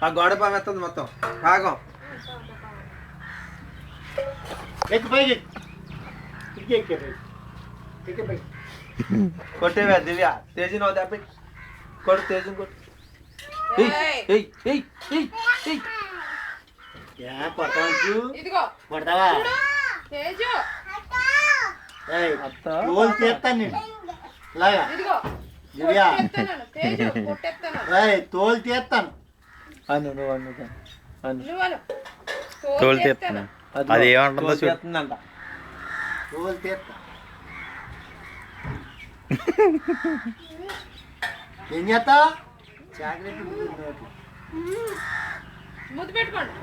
ఆ గోడ పామెత్తుంది మొత్తం భాగం కొట్టేవా దివ్య తేజీ నవ్వు దెబ్బ కొడు తేజం కొట్టు కొడతావా తోలు తీస్తాను నేను ఇలాగా దివ్య తోలు తీస్తాను అను నువ్వు అను తోలు తీస్తాను అది ఏమంటుందో చూస్తుందంట తోలు తీస్తా ఏం చేస్తా చాక్లెట్ ముద్దు పెట్టుకోండి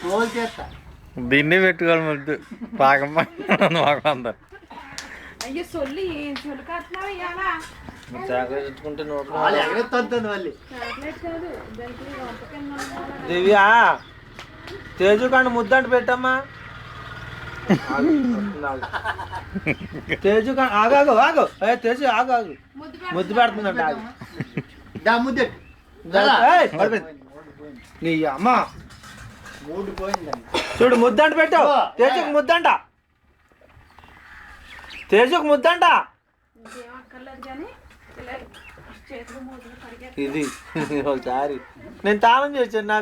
తోలు తీస్తా దీన్ని పెట్టుకోవాలి ముద్దు పాకమ్మ అందరు అయ్యో సొల్లి ఏం సొల్లు కట్టినావు ఇవాళ చాక్లెట్ ఎత్తుకుంటే వాళ్ళు ఎగరెత్తుంది మళ్ళీ చాక్లెట్ కాదు దానికి వంటకం దివ్య తేజు కాండి ముద్దంట పెట్టమ్మా తేజు కాండి ఆగాగు ఆగు తేజు ఆగాగు ముద్దు పెడుతుందంట ఆగు దా ముద్దెట్టు నీ అమ్మ మూడు పోయిందండి చూడు ముద్దంట పెట్టావు తేజుకు ముద్దంట తేజుకు ముద్దంట ఇంకేం అక్కర్లేదు కానీ చేతులు మూతులు కడిగే ఇది ఒకసారి నేను తాళం చేశాను నా